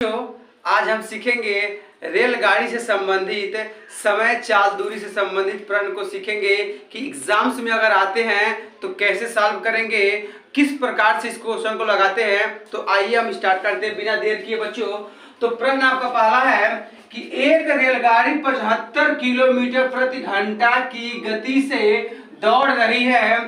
आज हम सीखेंगे रेलगाड़ी से संबंधित समय चाल दूरी से संबंधित प्रश्न को सीखेंगे कि एग्जाम्स में अगर आते हैं तो कैसे सॉल्व करेंगे, किस प्रकार से इस क्वेश्चन को लगाते हैं। तो आइए हम स्टार्ट करते हैं बिना देर किए बच्चों। तो प्रश्न आपका पहला है कि एक रेलगाड़ी 75 किलोमीटर प्रति घंटा की गति से दौड़ रही है,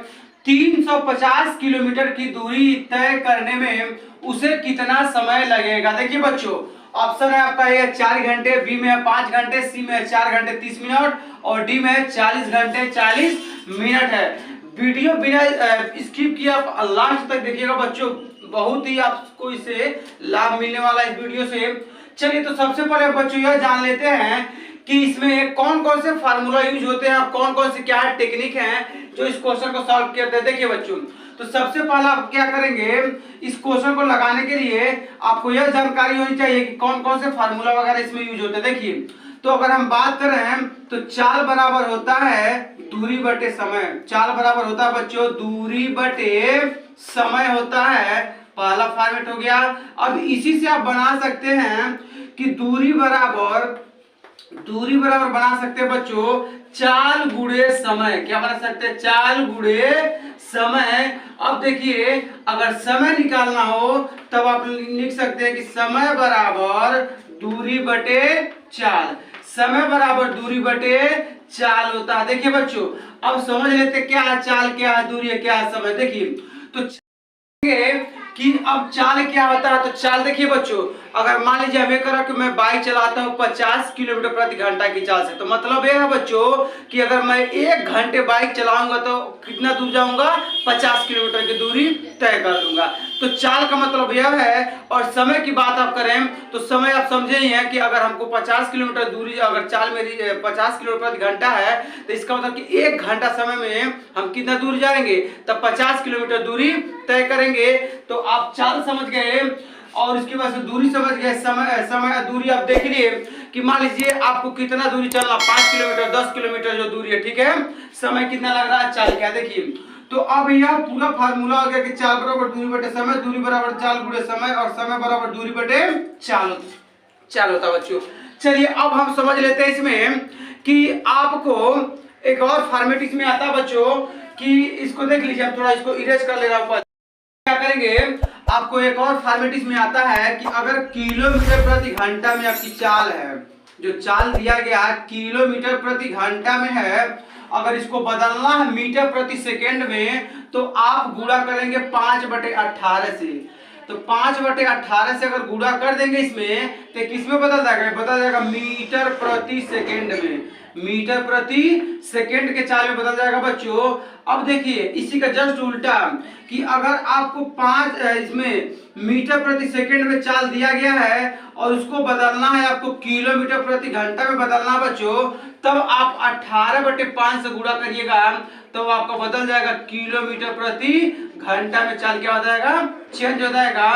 350 किलोमीटर की दूरी तय करने में उसे कितना समय लगेगा। देखिए बच्चों, ऑप्शन है आपका ए 4 घंटे, बी में है 5 घंटे, सी में है 4 घंटे 30 मिनट और डी में है 40 घंटे 40 मिनट है। वीडियो बिना स्किप किए आप लास्ट तक देखिएगा बच्चों, बहुत ही आपको इससे लाभ मिलने वाला है इस वीडियो से। चलिए तो सबसे पहले बच्चों यह जान लेते हैं कि इसमें कौन कौन से फार्मूला यूज होते हैं और कौन कौन से क्या टेक्निक हैं जो इस क्वेश्चन को सॉल्व करते हैं। देखिए बच्चों, तो सबसे पहला आप क्या करेंगे, इस क्वेश्चन को लगाने के लिए आपको यह जानकारी होनी चाहिए कि कौन कौन से फार्मूला वगैरह इसमें यूज होते हैं। देखिए, तो अगर हम बात करें तो चाल बराबर होता है दूरी बटे समय। चाल बराबर होता है बच्चों दूरी बटे समय होता है, पहला फॉर्मेट हो गया। अब इसी से आप बना सकते हैं कि दूरी बराबर बना सकते हैं बच्चों चाल गुणे समय। क्या बना सकते हैं? चाल गुणे समय। अब देखिए, अगर समय निकालना हो तब आप लिख सकते हैं कि समय बराबर दूरी बटे चाल। समय बराबर दूरी बटे चाल होता है। देखिए बच्चों, अब समझ लेते क्या है चाल, क्या है दूरी है, क्या है समय। देखिए तो कि अब चाल क्या होता है। तो चाल देखिए बच्चों, अगर मान लीजिए हमें करा कि मैं बाइक चलाता हूँ 50 किलोमीटर प्रति घंटा की चाल से, तो मतलब यह है बच्चों कि अगर मैं 1 घंटे बाइक चलाऊंगा तो कितना दूर जाऊंगा, 50 किलोमीटर की दूरी तय कर दूंगा। तो चाल का मतलब यह है। और समय की बात आप करें तो समय आप समझे ही हैं कि अगर हमको 50 किलोमीटर दूरी, अगर चाल मेरी 50 किलोमीटर प्रति घंटा है तो इसका मतलब कि 1 घंटा समय में हम कितना दूर जाएंगे, तब 50 किलोमीटर दूरी तय करेंगे। तो आप चाल समझ गए और इसके बाद से दूरी समझ गए। समय दूरी आप देख लिए कि मान लीजिए आपको कितना दूरी चलना, 5 किलोमीटर 10 किलोमीटर जो दूरी है, ठीक है। समय कितना लग रहा है, चाल क्या। देखिए तो अब यह पूरा फार्मूला हो गया कि चाल बराबर दूरी बटे समय, दूरी बराबर चाल गुणे समय और समय बराबर दूरी बटे चाल होता बच्चों। चलिए अब हम समझ लेते हैं इसमें कि आपको एक और फॉर्मेट इसमें आता बच्चों कि इसको देख लीजिए। हम थोड़ा इसको इरेज कर ले रहा हूं। क्या करेंगे, आपको एक और फॉर्मेट इसमें आता है कि अगर किलोमीटर प्रति घंटा में आपकी चाल है, जो चाल दिया गया है किलोमीटर प्रति घंटा में है, अगर इसको बदलना है मीटर प्रति सेकेंड में तो आप गुणा करेंगे 5/18 से। तो 5/18 से अगर गुणा कर देंगे इसमें तो किसमें बदल जाएगा, बदल जाएगा मीटर प्रति सेकेंड में। मीटर प्रति सेकेंड के चाल में बदल जाएगा बच्चों। अब देखिए इसी का जस्ट उल्टा कि अगर आपको 5 इसमें मीटर प्रति सेकेंड में चाल दिया गया है और उसको बदलना है आपको किलोमीटर प्रति घंटा में बदलना बच्चों, तब आप 18/5 से गुणा करिएगा तो आपका बदल जाएगा किलोमीटर प्रति घंटा में चाल क्या हो जाएगा, चेंज हो जाएगा।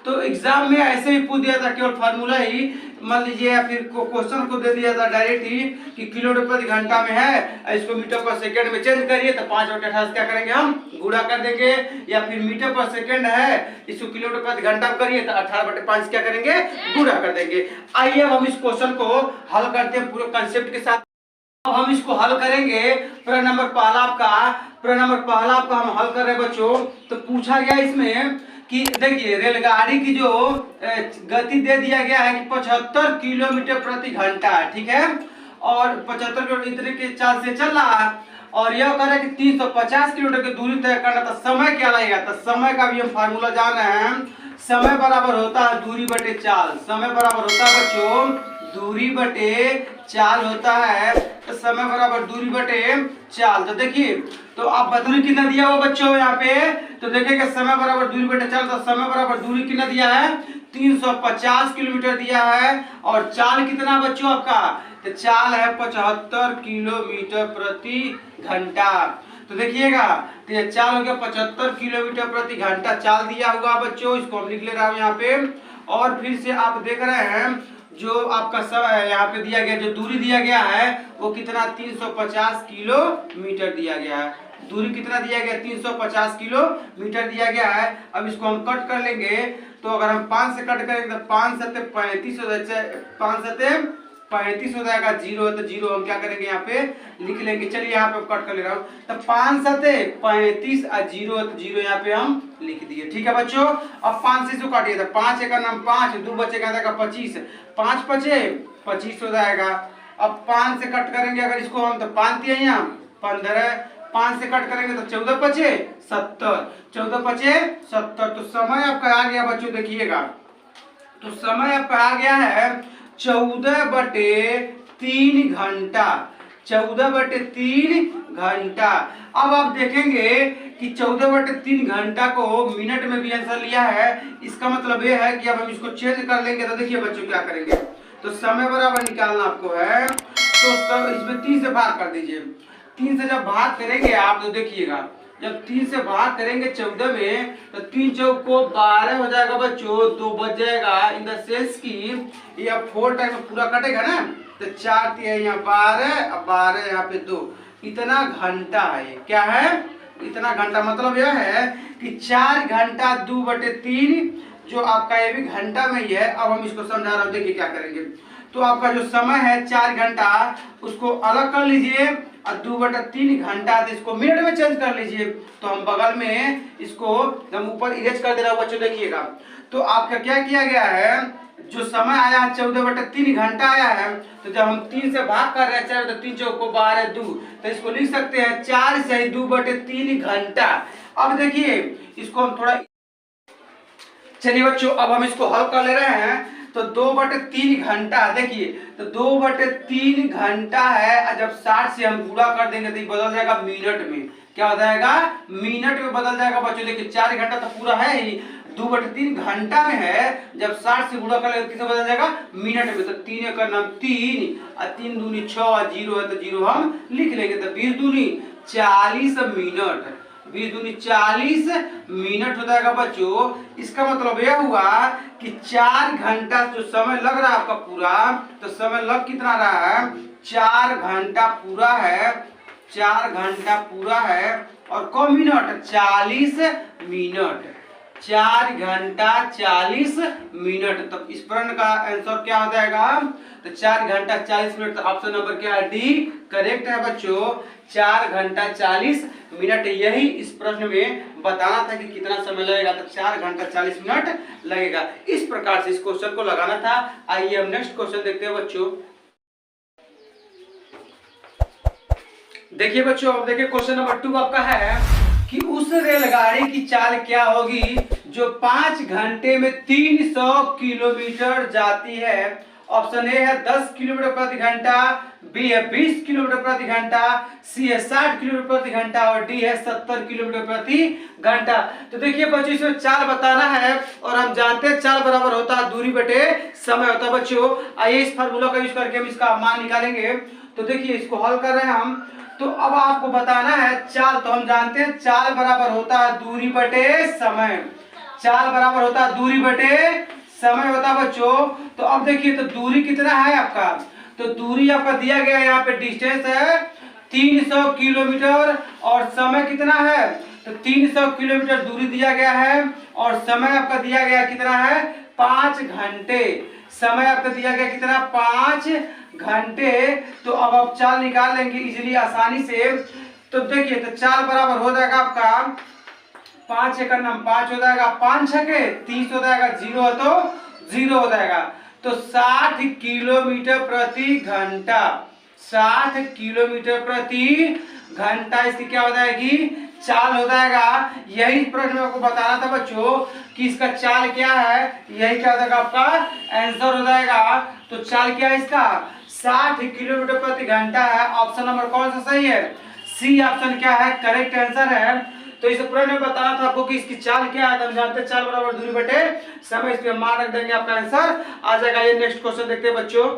तो एग्जाम में ऐसे ही पूछ दिया था, केवल फार्मूला ही मान लीजिए या फिर क्वेश्चन को दे दिया था डायरेक्ट ही कि किलोमीटर प्रति घंटा में है, इसको मीटर पर सेकंड में चेंज करिए तो 5/18 से क्या करेंगे, हम गुणा कर देंगे। या फिर मीटर पर सेकंड है, इसको किलोमीटर प्रति घंटा में करिए तो 18/5 क्या करेंगे, गुणा कर देंगे। आइए अब हम इस क्वेश्चन को हल करते हैं पूरे कंसेप्ट के साथ। अब हम इसको हल करेंगे। प्रश्न नंबर पहला आपका हम हल कर रहे हैं बच्चों। तो पूछा गया इसमें कि देखिए रेलगाड़ी की जो गति दे दिया गया है कि 75 किलोमीटर प्रति घंटा, ठीक है, और 75 किलोमीटर इतने के चाल से चल रहा है और यह कह रहा है कि 350 किलोमीटर की दूरी तय करना, तो समय क्या लगेगा। तो समय का भी हम फार्मूला जान रहे हैं। समय बराबर होता है दूरी बटे चाल। समय बराबर होता है बच्चों दूरी बटे चाल होता है। तो समय बराबर दूरी बटे चाल। तो देखिए तो आप दूरी कितना दिया हुआ बच्चों यहाँ पे, तो देखिएगा समय बराबर दूरी बटे चाल। तो समय बराबर दूरी कितना दिया है, 350 किलोमीटर दिया है और चाल कितना बच्चों आपका, तो चाल है 75 किलोमीटर प्रति घंटा। तो देखिएगा तो ये चाल हो गया 75 किलोमीटर प्रति घंटा चाल दिया हुआ बच्चों। इसको हम लिख ले रहा हूँ यहाँ पे। और फिर से आप देख रहे हैं जो आपका समय यहाँ पे दिया गया, जो दूरी दिया गया है वो कितना, 350 किलोमीटर दिया गया है। दूरी कितना दिया गया, 350 किलोमीटर दिया गया है। अब इसको हम कट कर लेंगे तो अगर हम 5 से कट करेंगे तो 5 सत्ते 35 हो जाए, 5 सत्ते 35 हो जाएगा, 0 है तो 0 हम क्या करेंगे यहाँ पे लिख लेंगे। चलिए यहाँ पे कट कर ले रहा हूँ, तो 5 सत्ते 35 और 0 है तो 0 यहाँ पे हम लिख दिए। ठीक है बच्चों, अब 5 से जो काटिए तो 5 एक नाम 5, 2 बचेगा 25, 5 पचे 25 हो जाएगा। अब 5 से कट करेंगे अगर इसको हम तो 5 दिए यहाँ 15, 5 से कट करेंगे तो 14 पचे 70, 14 पचे 70। तो समय आपका आ गया बच्चों, देखिएगा तो समय आपका आ गया है 14/3 घंटा, 14/3 घंटा। अब आप देखेंगे कि 14/3 घंटा को मिनट में भी आंसर लिया है, इसका मतलब ये है कि अब हम इसको चेंज कर लेंगे। तो देखिए बच्चों क्या करेंगे, तो समय बराबर निकालना आपको है, तो इसमें 3 से भाग कर दीजिए। 3 से जब भाग करेंगे आप तो देखिएगा, जब 3 से भाग करेंगे 14 में तो 3 चौक को 12 हो जाएगा बच्चों, 2 बच जाएगा। इन द सेंस की ये 4 टाइम में पूरा कटेगा ना, तो 4 दिया यहाँ 12 और 12 यहाँ पे 2, इतना घंटा है। क्या है, इतना घंटा। मतलब यह है कि 4 घंटा 2/3 जो आपका ये भी घंटा में ही है। अब हम इसको समझा रहा हूँ, देखिए क्या करेंगे। तो आपका जो समय है 4 घंटा उसको अलग कर लीजिए और 2/3 घंटा इसको मिनट में चेंज कर लीजिए। तो हम बगल में इसको हम ऊपर इरेज कर दे रहा हूँ बच्चों, देखिएगा। तो आपका क्या किया गया है, जो समय आया है 14/3 घंटा आया है, तो जब हम 3 से भाग कर रहे हैं 4 तो 3 चौक को 12 2, तो इसको लिख सकते हैं 4 से 2/3 घंटा। अब देखिए इसको हम थोड़ा, चलिए बच्चों अब हम इसको हल कर ले रहे हैं। तो 2/3 घंटा, देखिए तो 2/3 घंटा है, जब 60 से हम पूरा कर देंगे तो ये बदल जाएगा मिनट में। क्या हो जाएगा, मिनट में बदल जाएगा बच्चों। देखिए 4 घंटा तो पूरा है ही, 2/3 घंटा में है, जब 60 से गुणा कर लेंगे किससे बदल जाएगा, मिनट में। तो 3 का नाम 3 और 3 दूनी 6 और 0 है तो 0 हम लिख लेंगे। तो 20 दूनी 40 मिनट, 20 दूनी 40 मिनट हो जाएगा बच्चों। इसका मतलब यह हुआ कि 4 घंटा जो समय लग रहा है आपका पूरा, तो समय लग कितना रहा है, 4 घंटा पूरा है, 4 घंटा पूरा है। और कौ मिनट, 40 मिनट, 4 घंटा 40 मिनट। तो इस प्रश्न का आंसर क्या हो जाएगा, तो 4 घंटा 40 मिनट। तो ऑप्शन नंबर क्या है, डी करेक्ट है बच्चों, 4 घंटा 40 मिनट। यही इस प्रश्न में बताना था कि कितना समय लगेगा, तो 4 घंटा 40 मिनट लगेगा। इस प्रकार से इस क्वेश्चन को लगाना था। आइए हम नेक्स्ट क्वेश्चन देखते हैं बच्चों। देखिए बच्चों, अब देखिए क्वेश्चन नंबर 2 आपका है कि उस रेलगाड़ी की चाल क्या होगी जो 5 घंटे में 300 किलोमीटर जाती है। ऑप्शन ए है 10 किलोमीटर प्रति घंटा, बी है 20 किलोमीटर प्रति घंटा, सी है 60 किलोमीटर प्रति घंटा और डी है 70 किलोमीटर प्रति घंटा। तो देखिए बच्चों इसमें चाल बताना है और हम जानते हैं चाल बराबर होता है दूरी बटे समय होता है बच्चों। आइए इस फार्मूला का यूज करके हम इसका मान निकालेंगे। तो देखिए इसको हल कर रहे हैं हम। तो अब आपको बताना है चाल, तो हम जानते हैं चाल बराबर होता है दूरी बटे समय, चाल बराबर होता है दूरी बटे समय होता है बच्चों। तो अब देखिए तो दूरी कितना है आपका, तो दूरी आपका दिया गया है, यहाँ पे डिस्टेंस है 300 किलोमीटर और समय कितना है, तो 300 किलोमीटर दूरी दिया गया है और समय आपका दिया गया कितना है, 5 घंटे। समय आपका दिया गया कितना, 5 घंटे। तो अब आप चाल निकाल लेंगे इजीली आसानी से। तो देखिए तो चाल बराबर हो जाएगा आपका 5 एक नाम 5 हो जाएगा, 5 छके 30 हो जाएगा, 0 है तो 0 हो जाएगा। तो 60 किलोमीटर प्रति घंटा, 60 किलोमीटर प्रति घंटा इसकी क्या हो जाएगी, चाल हो जाएगा। यही प्रश्न में आपको बताना था बच्चों कि इसका चाल क्या है, यही क्या हो जाएगा आपका आंसर हो जाएगा। तो चाल क्या है इसका, 60 किलोमीटर प्रति घंटा है। ऑप्शन नंबर कौन सा सही है, सी ऑप्शन क्या है करेक्ट आंसर है। तो इस प्रश्न में बताना था आपको कि इसकी चाल क्या है, तो हम जानते हैं चाल बराबर दूरी बटे समय, इसमें मान रख देंगे, आपका आंसर आ जाएगा। ये नेक्स्ट क्वेश्चन देखते हैं बच्चों।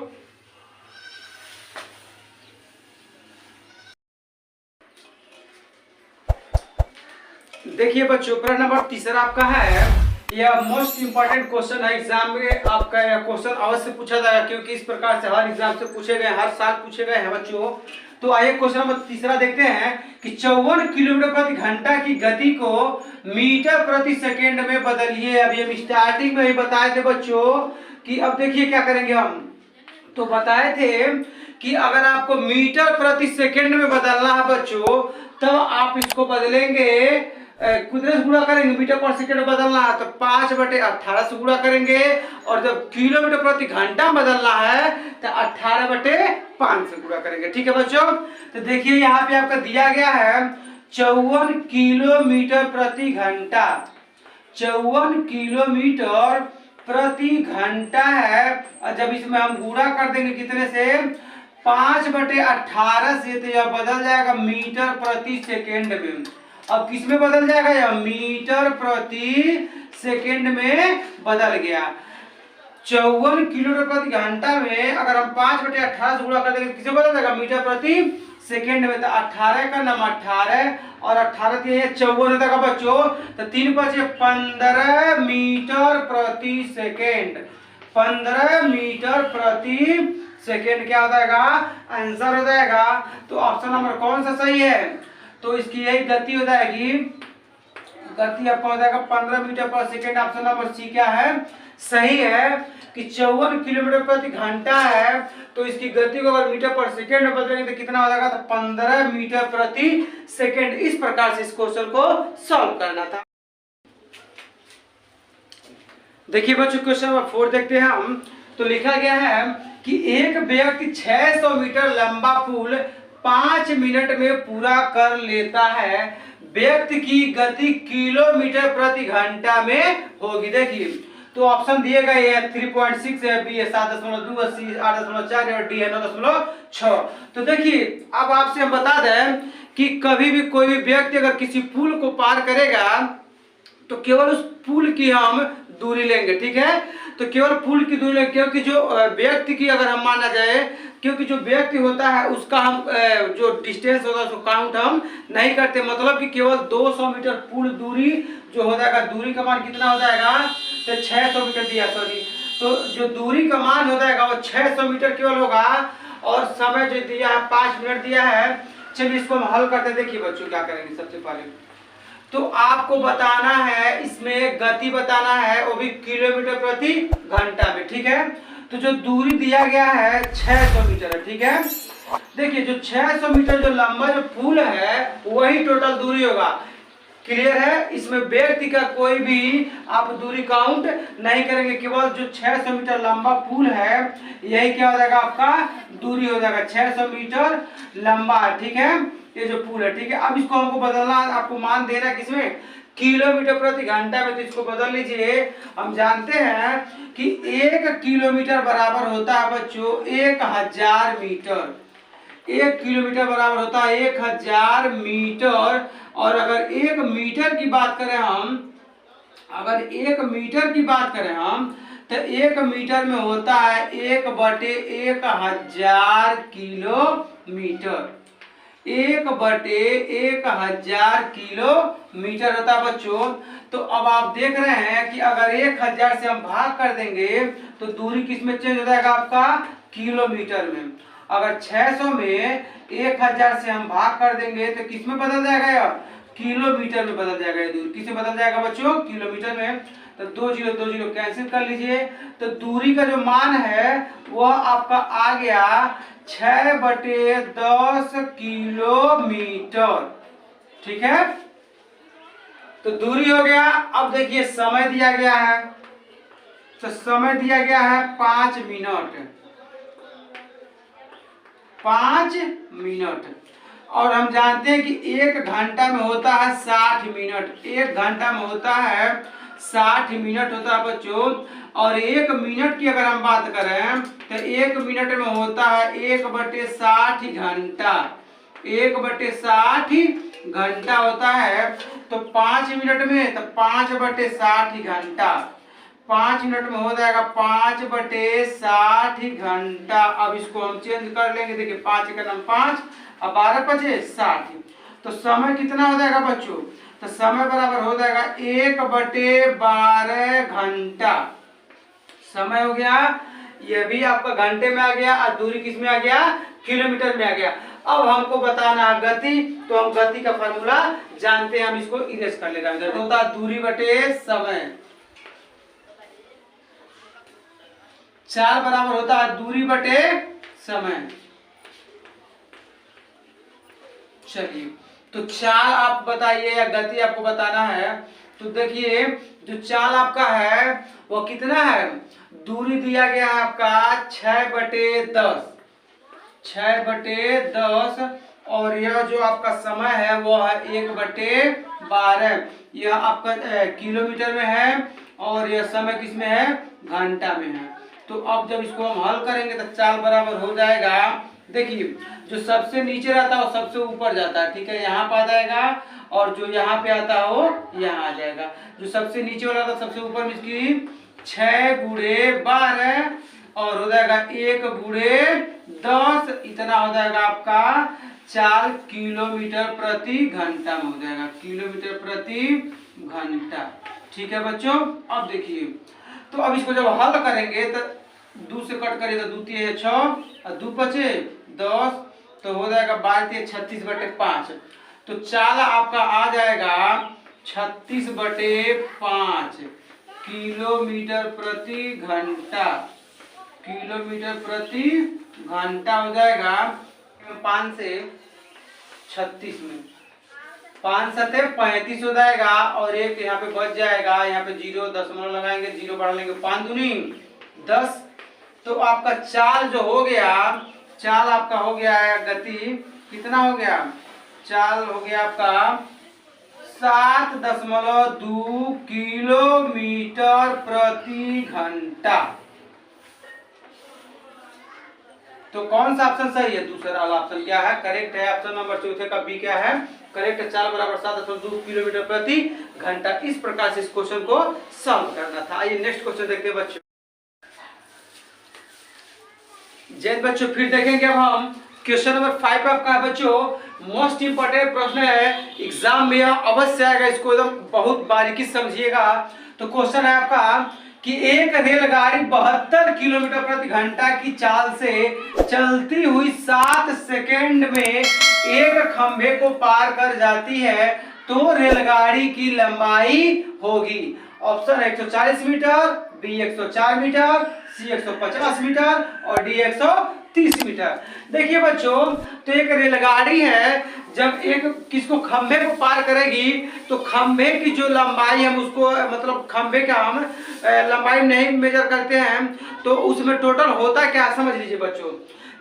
देखिए बच्चों प्रश्न नंबर 3 आपका है, यह मोस्ट इंपॉर्टेंट क्वेश्चन है एग्जाम में। आपका यह क्वेश्चन अवश्य पूछा जाएगा क्योंकि इस प्रकार से हर एग्जाम से पूछे गए, हर साल पूछे गए हैं बच्चों। तो आइए क्वेश्चन नंबर तीसरा देखते हैं कि 54 किलोमीटर प्रति घंटा की गति को मीटर प्रति सेकेंड में बदलिए। अभी हम स्टार्टिंग में ही बताए थे बच्चों कि अब देखिए क्या करेंगे हम। तो बताए थे कि अगर आपको मीटर प्रति सेकेंड में बदलना है बच्चों, तब आप इसको बदलेंगे कितने से गुणा करेंगे, मीटर पर सेकेंड में बदलना है तो 5/18 से गुणा करेंगे, और जब किलोमीटर प्रति घंटा बदलना है तो 18/5 से गुणा करेंगे। ठीक है बच्चों, तो देखिए यहाँ पे आपका दिया गया है 54 किलोमीटर प्रति घंटा, 54 किलोमीटर प्रति घंटा है। और जब इसमें हम गुणा कर देंगे कितने से, 5/18 से, तो यह बदल जाएगा मीटर प्रति सेकेंड में। अब किस में बदल जाएगा, यह मीटर प्रति सेकेंड में बदल गया। 54 किलोमीटर प्रति घंटा में अगर हम 5/18 से गुणा कर देंगे किसे बदल जाएगा, मीटर प्रति सेकेंड में। तो 18 का नाम 18 और 18 54 होता है बच्चों, तो 3 बचे 15 मीटर प्रति सेकेंड, 15 मीटर प्रति सेकेंड क्या हो जाएगा, आंसर हो जाएगा। तो ऑप्शन नंबर कौन सा सही है, तो इसकी यही गति हो जाएगी, गति आपका हो जाएगा 15 मीटर पर सेकेंड। ऑप्शन नंबर सी क्या है, सही है कि 54 किलोमीटर प्रति घंटा है, तो इसकी गति को अगर मीटर पर सेकेंड में बदलेंगे तो कितना हो जाएगा, तो 15 मीटर प्रति सेकेंड। इस प्रकार से इस क्वेश्चन को सॉल्व करना था। देखिए बच्चों क्वेश्चन नंबर 4 देखते हैं हम। तो लिखा गया है कि एक व्यक्ति 600 मीटर लंबा पुल 5 मिनट में पूरा कर लेता है, व्यक्ति की गति किलोमीटर प्रति घंटा में होगी। देखिए तो ऑप्शन दिए गए हैं 3.6 है, बी है 7.2, सी 8.4 और डी है 9.6। तो देखिए अब आपसे हम बता दें कि कभी भी कोई भी व्यक्ति अगर किसी पुल को पार करेगा तो केवल उस पुल की हम दूरी लेंगे। ठीक है, तो केवल पुल की दूरी लेंगे, क्योंकि जो व्यक्ति की अगर हम माना जाए, क्योंकि जो व्यक्ति होता है उसका हम जो डिस्टेंस होगा उसको काउंट हम नहीं करते। मतलब कि केवल 200 मीटर पुल दूरी जो हो जाएगा, दूरी का मान कितना हो जाएगा, तो 600 मीटर दिया, सॉरी, तो जो दूरी का मान हो जाएगा वो 600 मीटर केवल होगा। और समय जो दिया है 5 मिनट दिया है। चलिए इसको हम हल करते, देखिए बच्चों क्या करेंगे। सबसे पहले तो आपको बताना है, इसमें गति बताना है, वो भी किलोमीटर प्रति घंटा में। ठीक है, तो जो दूरी दिया गया है 600 मीटर है। ठीक है, देखिए जो 600 मीटर जो लंबा जो पुल है वही टोटल दूरी होगा। क्लियर है, इसमें व्यक्ति का कोई भी आप दूरी काउंट नहीं करेंगे, केवल जो 600 मीटर लंबा पुल है यही क्या हो जाएगा, आपका दूरी हो जाएगा। 600 मीटर लंबा है। ठीक है, ये जो पुल है। ठीक है, अब इसको हमको बदलना, आपको मान देना है किसमें, किलोमीटर प्रति घंटा में। तो इसको बदल लीजिए। हम जानते हैं कि 1 किलोमीटर बराबर होता है बच्चों 1000 मीटर। 1 किलोमीटर बराबर होता है 1000 मीटर। और अगर 1 मीटर की बात करें हम, अगर 1 मीटर की बात करें हम, तो 1 मीटर में होता है 1/1000 किलोमीटर। 1/1000 किलोमीटर होता है बच्चों। तो अब आप देख रहे हैं कि अगर 1000 से हम भाग कर देंगे तो दूरी किस में चेंज हो जाएगा, आपका किलोमीटर में। अगर 600 में 1000 से हम भाग कर देंगे तो किस में बदल जाएगा, यार किलोमीटर में बदल जाएगा। दूरी किस में बदल जाएगा बच्चों, किलोमीटर में। तो 2 0 कैंसिल कर लीजिए। तो दूरी का जो मान है वह आपका आ गया 6/10 किलोमीटर। ठीक है, तो दूरी हो गया। अब देखिए समय दिया गया है, तो समय दिया गया है 5 मिनट, 5 मिनट। और हम जानते हैं कि 1 घंटा में होता है 60 मिनट। 1 घंटा में होता है 60 मिनट होता है बच्चों। और 1 मिनट की अगर हम बात करें तो 1 मिनट में होता है 1/60 घंटा। 1/60 घंटा होता है। तो 5 मिनट में, तो 5/60 घंटा, 5 मिनट में हो जाएगा 5/60 घंटा। अब इसको हम चेंज कर लेंगे। देखिए 5 का नाम 5 और 12 बचे 60। तो समय कितना हो जाएगा बच्चों, तो समय बराबर हो जाएगा 1/12 घंटा। समय हो गया, ये भी आपका घंटे में आ गया और दूरी किस में आ गया, किलोमीटर में आ गया। अब हमको बताना है गति, तो हम गति का फॉर्मूला जानते हैं, हम इसको इरेज कर ले रहे हैं। होता है दूरी बटे समय, चाल बराबर होता है दूरी बटे समय। चलिए, तो चाल आप बताइए या गति आपको बताना है। तो देखिए जो चाल आपका है वो कितना है, दूरी दिया गया है आपका 6/10, 6/10, और यह जो आपका समय है वो है 1/12। यह आपका किलोमीटर में है और यह समय किस में है, घंटा में है। तो अब जब इसको हम हल करेंगे तो चाल बराबर हो जाएगा, देखिए जो सबसे नीचे रहता है वो सबसे ऊपर जाता है, ठीक है, यहाँ पे आ जाएगा, और जो यहाँ पे आता है वो यहाँ आ जाएगा। जो सबसे नीचे वाला था सबसे ऊपर में इसकी 6×12 और हो जाएगा 1×10, इतना हो जाएगा आपका 4 किलोमीटर प्रति घंटा में हो जाएगा, किलोमीटर प्रति घंटा। ठीक है बच्चों, अब देखिए तो अब इसको जब हल करेंगे तो 2 से कट करिए तो 2 × 6 और 2 × 5 = 10, तो हो जाएगा 12 × 36/5। तो चाल आपका आ जाएगा 36/5 किलोमीटर प्रति घंटा, किलोमीटर प्रति घंटा हो जाएगा। 5 से 36 में 5 7 35 हो जाएगा, और एक यहाँ पे बच जाएगा, यहाँ पे 0 दशमलव लगाएंगे, 0 बढ़ा लेंगे, 5 दूनी 10। तो आपका चाल जो हो गया, चाल आपका हो गया है गति कितना हो गया, चाल हो गया आपका 7.2 किलोमीटर प्रति घंटा। तो कौन सा ऑप्शन सही है, दूसरा वाला ऑप्शन क्या है, करेक्ट है। ऑप्शन नंबर चौथे का बी क्या है, करेक्ट है। चाल बराबर 7.2 किलोमीटर प्रति घंटा। इस प्रकार से इस क्वेश्चन को सॉल्व करना था। आइए नेक्स्ट क्वेश्चन देखते हैं बच्चों। जय बच्चों, फिर देखेंगे अब हम क्वेश्चन नंबर 5 आपका बच्चों मोस्ट इंपोर्टेंट प्रश्न है, एग्जाम में अवश्य आएगा, इसको एकदम बहुत बारीकी समझिएगा। तो क्वेश्चन है आपका कि एक रेलगाड़ी 72 किलोमीटर प्रति घंटा की चाल से चलती हुई 7 सेकेंड में एक खंभे को पार कर जाती है, तो रेलगाड़ी की लंबाई होगी। ऑप्शन 140 मीटर, बी 104 मीटर, सी 150 मीटर और डी 130 मीटर। देखिए बच्चों, तो एक रेलगाड़ी है, जब एक किसको खंभे को पार करेगी तो खंभे की जो लंबाई है उसको, मतलब खंभे का हम लंबाई नहीं मेजर करते हैं, तो उसमें टोटल होता क्या समझ लीजिए बच्चों।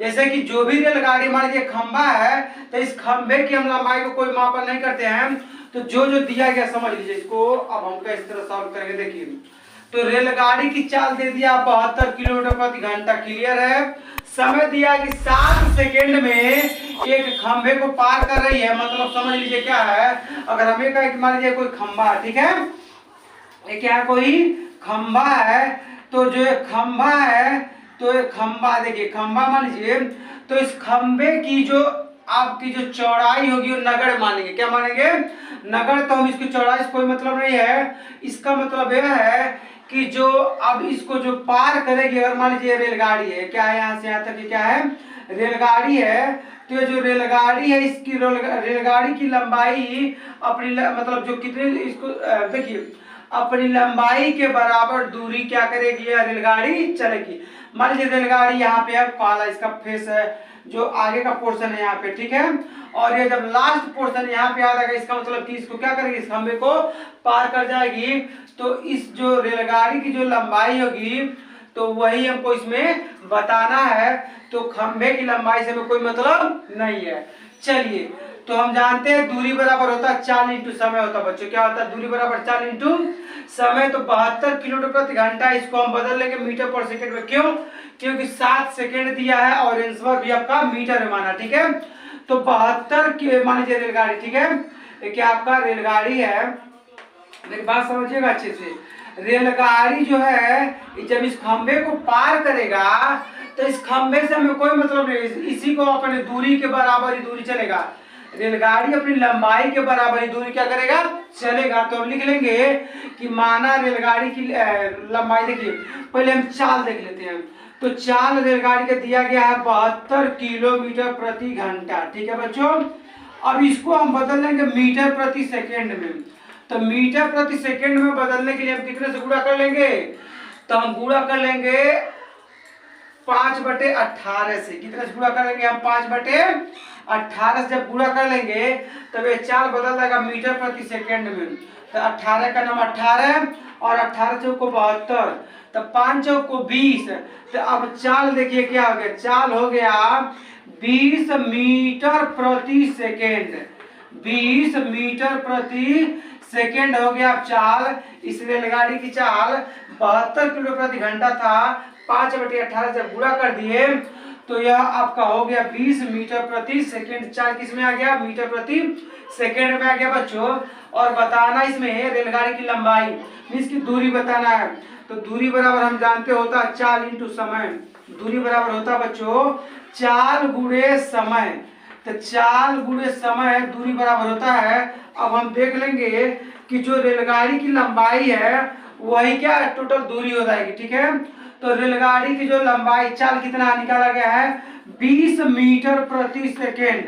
जैसे कि जो भी रेलगाड़ी मान लीजिए खंभा है, तो इस खंभे की हम लंबाई को कोई मापन नहीं करते हैं, तो जो जो दिया गया समझ लीजिए इसको। अब हम इस तरह सॉल्व करेंगे। देखिए तो रेलगाड़ी की चाल दे दिया 72 किलोमीटर प्रति घंटा, क्लियर है। समय दिया कि 7 सेकेंड में एक खंभे को पार कर रही है, मतलब समझ लीजिए क्या है, अगर हमें कहे कि मान लीजिए कोई खंभा है, ठीक है, ये क्या है, कोई खंभा है, तो जो खंभा है, तो एक खंभा, देखिए खंभा मान लीजिए, तो इस खंभे की जो आपकी जो चौड़ाई होगी वो नगड़ मानेंगे, क्या मानेंगे, नगड़। तो हम इसकी चौड़ाई से कोई मतलब नहीं है, इसका मतलब यह है कि जो अब इसको जो पार करेगी, अगर मान लीजिए रेलगाड़ी है, क्या है, यहाँ से यहाँ तक क्या है, रेलगाड़ी है, तो ये जो रेलगाड़ी है इसकी रेलगाड़ी की लंबाई अपनी मतलब जो कितनी, इसको देखिए अपनी लंबाई के बराबर दूरी क्या करेगी, रेलगाड़ी चलेगी। मान लीजिए रेलगाड़ी यहाँ पे है, काला इसका फेस है, जो आगे का पोर्शन है यहाँ पे, ठीक है, और ये जब लास्ट पोर्शन यहाँ पे आ जाएगा, इसका मतलब कि इसको क्या करेगी, इस खंभे को पार कर जाएगी। तो इस जो रेलगाड़ी की जो लंबाई होगी तो वही हमको इसमें बताना है, तो खंभे की लंबाई से हमें कोई मतलब नहीं है। चलिए, तो हम जानते हैं दूरी बराबर होता है 4 इंटू समय होता है बच्चों, क्या होता है, दूरी बराबर 4 इंटू समय। तो 72 किलोमीटर प्रति घंटा, इसको हम बदल लेंगे मीटर पर सेकंड में, क्यों, क्योंकि 7 सेकंड दिया है और आंसर भी आपका मीटर में माना, ठीक है। तो 72 मान लीजिए रेलगाड़ी, ठीक है, क्या आपका रेलगाड़ी है, मेरी बात समझिएगा अच्छे से। रेलगाड़ी जो है जब इस खंभे को पार करेगा तो इस खंभे से हमें कोई मतलब नहीं, इसी को अपने दूरी के बराबर ही दूरी चलेगा। रेलगाड़ी अपनी लंबाई के बराबर ही दूरी क्या करेगा चलेगा। तो हम लिख लेंगे कि माना रेलगाड़ी की लंबाई, देखिए पहले हम चाल देख लेते हैं। तो चाल रेलगाड़ी का दिया गया है 72 किलोमीटर प्रति घंटा, ठीक है बच्चों। अब इसको हम बदल लेंगे मीटर प्रति सेकेंड में। तो मीटर प्रति सेकेंड में बदलने के लिए हम कितने से गुणा कर लेंगे? तो हम गुणा कर लेंगे 5/18 से। कितने से गुणा कर लेंगे हम? 5/18 से जब गुणा कर लेंगे तब ये चाल बदल जाएगा मीटर प्रति सेकेंड में। तो 18 का नाम 18 और 18 चौक को 72, तो 5 चौक को 20। तो अब चाल देखिए क्या हो गया? चाल हो गया 20 मीटर प्रति सेकेंड। 20 मीटर प्रति सेकेंड हो गया। अब चाल, इस रेलगाड़ी की चाल 72 किलो प्रति घंटा था, 5/18 से गुणा कर दिए तो यह आपका हो गया 20 मीटर प्रति सेकेंड। चाल किस में आ गया? मीटर प्रति सेकेंड में आ गया बच्चों। और बताना इसमें रेलगाड़ी की लंबाई, इसकी दूरी बताना है। तो दूरी बराबर हम जानते होता है चाल इंटू समय। दूरी बराबर होता बच्चों चाल गुणे समय। तो चाल गुणे समय दूरी बराबर होता है। अब हम देख लेंगे कि जो रेलगाड़ी की लंबाई है वही क्या टोटल दूरी हो जाएगी, ठीक है। तो रेलगाड़ी की जो लंबाई, चाल कितना निकाला गया है? 20 मीटर प्रति सेकेंड।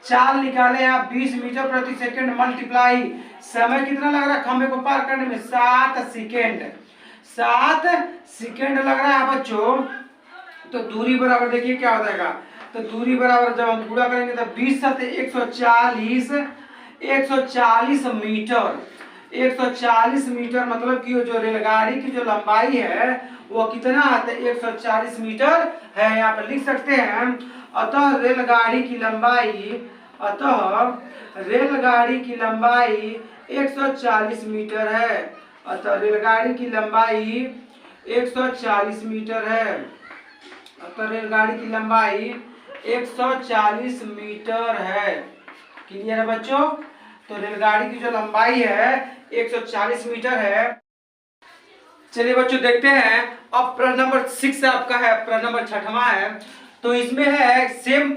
चाल निकाले आप 20 मीटर प्रति सेकेंड मल्टीप्लाई समय कितना लग रहा है खंबे को पार करने में? 7 सेकेंड। 7 सेकेंड लग रहा है बच्चों। तो दूरी बराबर देखिए क्या हो जाएगा? तो दूरी बराबर जब हम गुणा करेंगे तो 20 से 140 मीटर। 140 मीटर मतलब कि जो रेलगाड़ी की जो लंबाई है वो कितना है? 140 मीटर है, यहाँ पर लिख सकते हैं। अतः रेलगाड़ी की लंबाई 140 मीटर है। अतः रेलगाड़ी की लंबाई 140 मीटर है। अतः रेलगाड़ी की लंबाई 140 मीटर है। क्लियर है बच्चों? तो रेलगाड़ी की जो लंबाई है 140 मीटर है। चलिए बच्चों देखते हैं। अब प्रश्न नंबर 6 आपका है, प्रश्न नंबर 6वां है। तो इसमें है सेम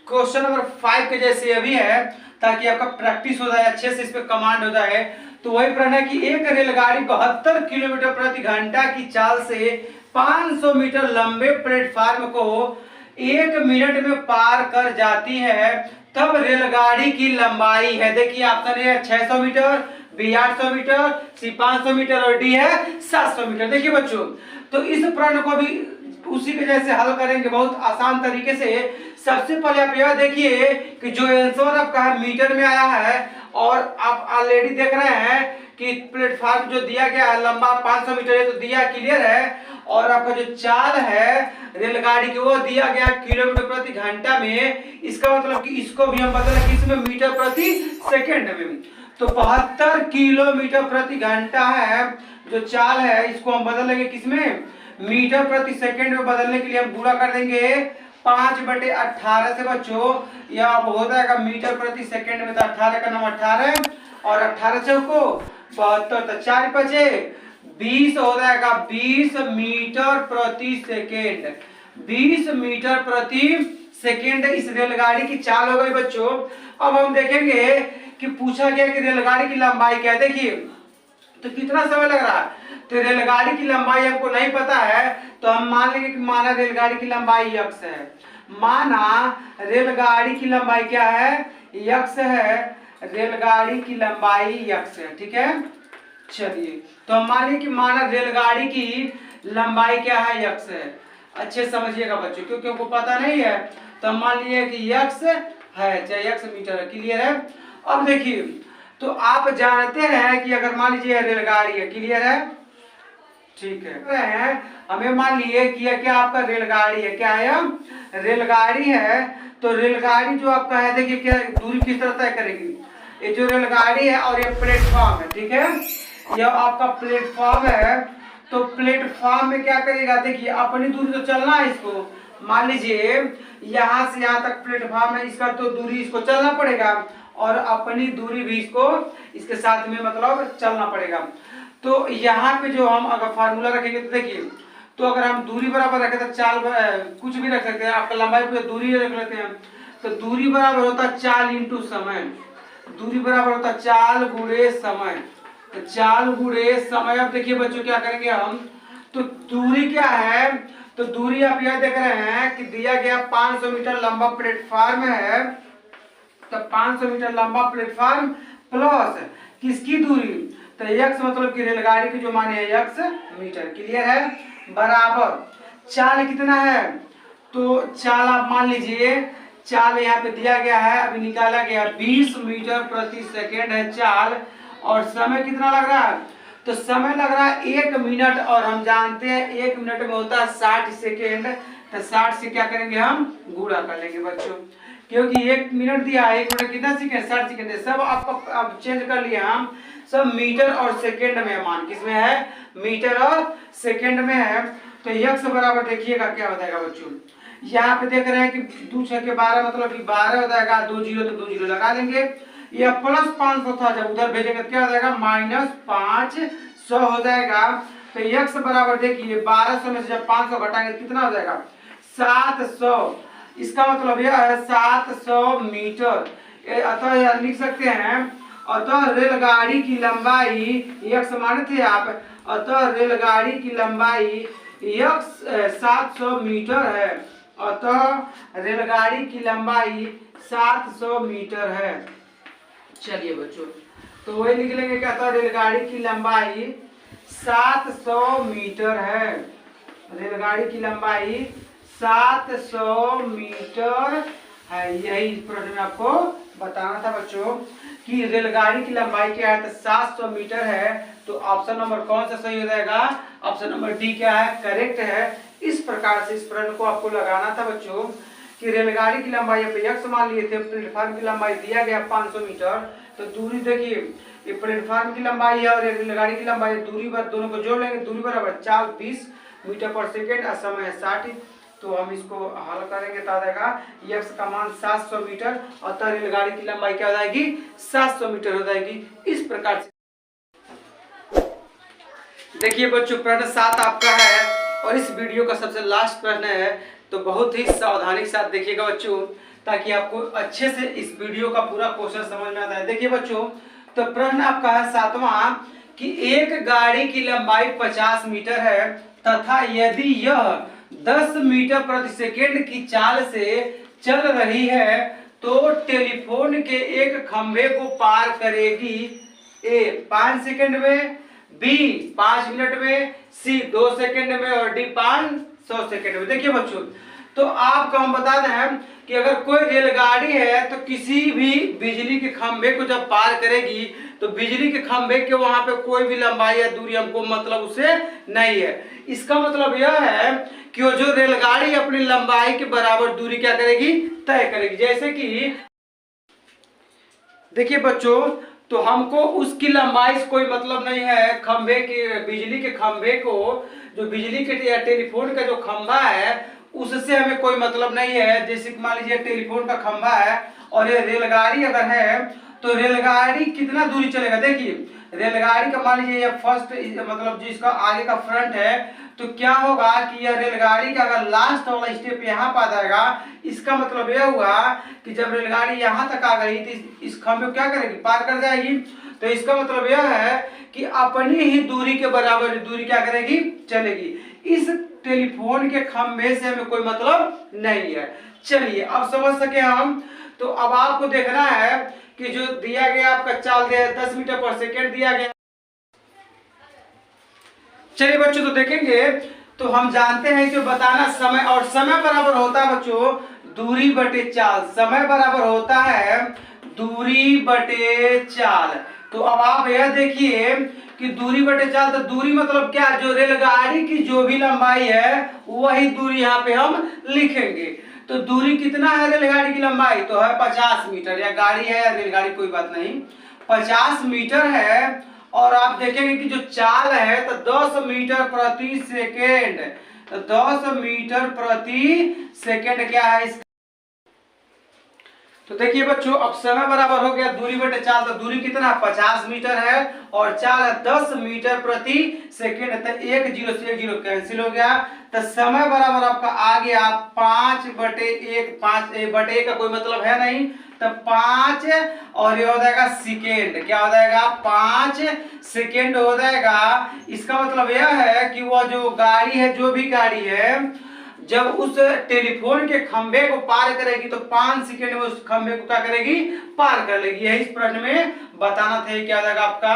क्वेश्चन नंबर 5 के जैसे अभी है, ताकि आपका प्रैक्टिस हो जाए, अच्छे से इस पे कमांड हो जाए। तो वही प्रश्न है कि एक रेलगाड़ी 72 किलोमीटर प्रति घंटा की चाल से 500 मीटर लंबे प्लेटफार्म को 1 मिनट में पार कर जाती है, तब रेलगाड़ी की लंबाई है। देखिए ऑप्शन है 600 मीटर, बी 800 मीटर, सी 500 मीटर और डी है 700 मीटर। देखिए बच्चों, तो इस प्रश्न को भी उसी के जैसे हल करेंगे बहुत आसान तरीके से। सबसे पहले आप यह देखिए कि जो आंसर आपका है मीटर में आया है, और आप ऑलरेडी देख रहे हैं कि प्लेटफार्म जो दिया गया है लंबा 500 मीटर है, तो दिया क्लियर है। और आपका जो चाल है रेलगाड़ी की वो दिया गया किलोमीटर प्रति घंटा में। इसका मतलब कि इसको भी हम बदलें किसमें? मीटर प्रति सेकेंड में। तो 72 किलोमीटर प्रति घंटा है जो चाल है, इसको हम बदलेंगे किसमें? मीटर प्रति सेकेंड में। बदलने के लिए हम गुणा कर देंगे 5/18 से बच्चों। यह अब हो जाएगा मीटर प्रति सेकेंड में। तो 18 का नाम 18 और 18 चौको 72, तो 4 बचे 20 हो जाएगा। 20 मीटर प्रति सेकेंड। 20 मीटर प्रति सेकेंड इस रेलगाड़ी की चाल हो गई बच्चों। अब हम देखेंगे कि पूछा गया कि रेलगाड़ी की लंबाई क्या है। देखिए तो कितना समय लग रहा है? तो रेलगाड़ी की लंबाई हमको नहीं पता है, तो हम मान लेंगे कि माना रेलगाड़ी की लंबाई x है। माना रेलगाड़ी की लंबाई क्या है? x है। रेलगाड़ी की लंबाई x है, ठीक है। चलिए तो हम मान लें कि माना रेलगाड़ी की लंबाई क्या है? x है। अच्छे समझिएगा बच्चों, क्योंकि हमको पता नहीं है तो हम मान लिए कि x है, चाहे x मीटर है। क्लियर है? अब देखिए, तो आप जानते हैं कि अगर मान लीजिए रेलगाड़ी है, क्लियर है, ठीक है, हमें मान लिए कि यह क्या आपका रेलगाड़ी है, क्या है? रेलगाड़ी है। तो रेलगाड़ी जो आपका है, देखिए क्या दूरी किस तरह तय करेगी? ये जो रेलगाड़ी है और ये प्लेटफॉर्म है, ठीक है, यह आपका प्लेटफॉर्म है। तो प्लेटफॉर्म में क्या करेगा? देखिए अपनी दूरी तो चलना है इसको। मान लीजिए यहाँ से यहाँ तक प्लेटफॉर्म है, इसका तो दूरी इसको चलना पड़ेगा, और अपनी दूरी भी इसको इसके साथ में मतलब चलना पड़ेगा। तो यहाँ पे जो हम अगर फार्मूला रखेंगे तो देखिए, तो अगर हम दूरी बराबर रखें तो चाल कुछ भी रख सकते हैं, आपका लंबाई पे दूरी रख लेते हैं। तो दूरी बराबर होता है चाल इंटू समय। दूरी बराबर होता है चाल गुणे समय। तो चाल गुणे समय। अब देखिए बच्चों क्या करेंगे हम, तो दूरी क्या है, तो दूरी आप यह देख रहे हैं कि दिया गया 500 मीटर लंबा प्लेटफार्म है। तो 500 मीटर लंबा प्लेटफार्म प्लस किसकी दूरी, तो x मतलब कि रेलगाड़ी की जो माने है x मीटर। क्लियर है, बराबर चाल कितना है, तो चाल आप मान लीजिए, चाल यहाँ पे दिया गया है, अभी निकाला गया 20 मीटर प्रति सेकेंड है चाल। और समय कितना लग रहा है, तो समय लग रहा है 1 मिनट, और हम जानते हैं 1 मिनट में होता है 60 सेकेंड। तो 60 से क्या करेंगे हम गुणा कर लेंगे बच्चों, क्योंकि 1 मिनट दिया है, 1 मिनट कितना सेकेंड 60 सेकेंड, सब आपको अब चेंज कर लिया हम, सब मीटर और सेकेंड में है, मान किसमें है, मीटर और सेकेंड में है। तो x बराबर देखिएगा क्या हो जाएगा बच्चों, यहाँ पे देख रहे हैं कि 2 6 के 12 मतलब कि 12 हो जाएगा, 2 जीरो तो 2 जीरो लगा देंगे। यह प्लस 500 था, जब उधर भेजेंगे तो क्या हो जाएगा माइनस 500 हो जाएगा। तो x बराबर देखिए 1200 में से जब 500 घटाएंगे कितना हो जाएगा 700। इसका मतलब यह है 700 मीटर। अतः यह लिख सकते हैं, अतः रेलगाड़ी की लंबाई x माने थे आप, अतः रेलगाड़ी की लंबाई x 700 मीटर है। अतः रेलगाड़ी की लंबाई 700 मीटर है। चलिए बच्चों, तो वही लिख लेंगे कि अतः रेलगाड़ी की लंबाई 700 मीटर है। रेलगाड़ी की लंबाई 700 मीटर है। यही प्रश्न में आपको बताना था बच्चों कि रेलगाड़ी की लंबाई क्या है, तो 700 मीटर है। तो ऑप्शन नंबर कौन सा सही हो जाएगा, ऑप्शन नंबर डी क्या है, करेक्ट है। इस प्रकार से इस प्रश्न को आपको लगाना था बच्चों कि रेलगाड़ी की लंबाई पे x मान लिए थे, प्लेटफार्म की लंबाई दिया गया 500 मीटर। तो दूरी देखिए, ये प्लेटफार्म की लंबाई है और रेलगाड़ी की लंबाई, दूरी पर दोनों को जोड़ लेंगे, दूरी बराबर 20 मीटर पर सेकेंड और समय है 60। तो हम इसको हल करेंगे तो आ जाएगा x का मान 700 मीटर, अतः रेलगाड़ी की लंबाई क्या हो जाएगी 700 मीटर हो जाएगी। इस प्रकार से देखिए बच्चों प्रश्न 7 आपका है और इस वीडियो का सबसे लास्ट प्रश्न है, तो बहुत ही सावधानी के साथ देखिएगा बच्चों, ताकि आपको अच्छे से इस वीडियो का पूरा क्वेश्चन समझ में आता है। देखिए बच्चों, तो प्रश्न आपका है 7वां कि एक गाड़ी की लंबाई 50 मीटर है तथा यदि यह 10 मीटर प्रति सेकेंड की चाल से चल रही है तो टेलीफोन के एक खंभे को पार करेगी, ए 5 सेकेंड में, बी 5 मिनट में, सी 2 सेकेंड में और डी 500 सेकेंड में। देखिए बच्चों, तो आपको हम बता दें कि अगर कोई रेलगाड़ी है तो किसी भी बिजली के खंभे को जब पार करेगी तो बिजली के खंभे के वहां पे कोई भी लंबाई या दूरी हमको मतलब उससे नहीं है। इसका मतलब यह है कि वो जो रेलगाड़ी अपनी लंबाई के बराबर दूरी क्या करेगी, तय करेगी। जैसे कि देखिए बच्चों, तो हमको उसकी लंबाई से कोई मतलब नहीं है, खंभे के बिजली के खंभे को, जो बिजली के या टेलीफोन का जो खंभा है उससे हमें कोई मतलब नहीं है। जैसे कि मान लीजिए टेलीफोन का खंभा है और ये रेलगाड़ी अगर है तो रेलगाड़ी कितना दूरी चलेगा, देखिए रेलगाड़ी का मान लीजिए ये फर्स्ट मतलब जो इसका आगे का फ्रंट है, तो क्या होगा कि यह रेलगाड़ी का अगर लास्ट वाला स्टेप यहाँ पर आ जाएगा, इसका मतलब यह हुआ कि जब रेलगाड़ी यहाँ तक आ गई तो इस खंभे को क्या करेगी, पार कर जाएगी। तो इसका मतलब यह है कि अपनी ही दूरी के बराबर दूरी क्या करेगी, चलेगी। इस टेलीफोन के खंभे से हमें कोई मतलब नहीं है। चलिए अब समझ सके हम। तो अब आपको देखना है कि जो दिया गया आपका चाल दिया 10 मीटर पर सेकेंड दिया गया। चलिए बच्चों, तो देखेंगे तो हम जानते हैं कि बताना समय, और समय बराबर होता है बच्चों दूरी बटे चाल। समय बराबर होता है दूरी बटे चाल। तो अब आप यह देखिए कि दूरी बटे चाल, तो दूरी मतलब क्या, जो रेलगाड़ी की जो भी लंबाई है वही दूरी यहाँ पे हम लिखेंगे। तो दूरी कितना है रेलगाड़ी की लंबाई, तो है 50 मीटर, या गाड़ी है या रेलगाड़ी कोई बात नहीं, 50 मीटर है। और आप देखेंगे कि जो चाल है तो 10 मीटर प्रति सेकेंड, तो 10 मीटर प्रति सेकेंड क्या है इसका। तो देखिए बच्चों, अब समय बराबर हो गया दूरी बटे चाल, तो दूरी कितना 50 मीटर है और चाल है 10 मीटर प्रति सेकेंड। तो 1 0 से 1 0 कैंसिल हो गया, तो समय बराबर आपका आ गया 5/1। 5/1 का कोई मतलब है नहीं, तो 5 और ये हो जाएगा सेकेंड। क्या हो जाएगा? 5 सेकेंड हो जाएगा। इसका मतलब यह है कि वह जो गाड़ी है, जो भी गाड़ी है, जब उस टेलीफोन के खंभे को पार करेगी तो 5 सेकेंड में उस खंभे को क्या करेगी? पार कर लेगी। यही इस प्रश्न में बताना था। क्या हो जाएगा आपका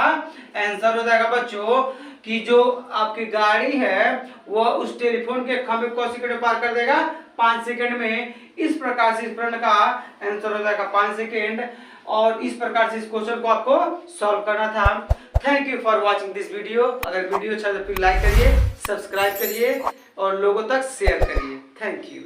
आंसर? हो जाएगा बच्चों कि जो आपकी गाड़ी है वो उस टेलीफोन के खंभे को सेकंड में पार कर देगा? 5 सेकेंड में। इस प्रकार से इस प्रश्न का आंसर हो जाएगा 5 सेकेंड। और इस प्रकार से इस क्वेश्चन को आपको सॉल्व करना था। Thank you for watching this video. अगर वीडियो अच्छा तो फिर लाइक करिए, सब्सक्राइब करिए और लोगों तक शेयर करिए। Thank you.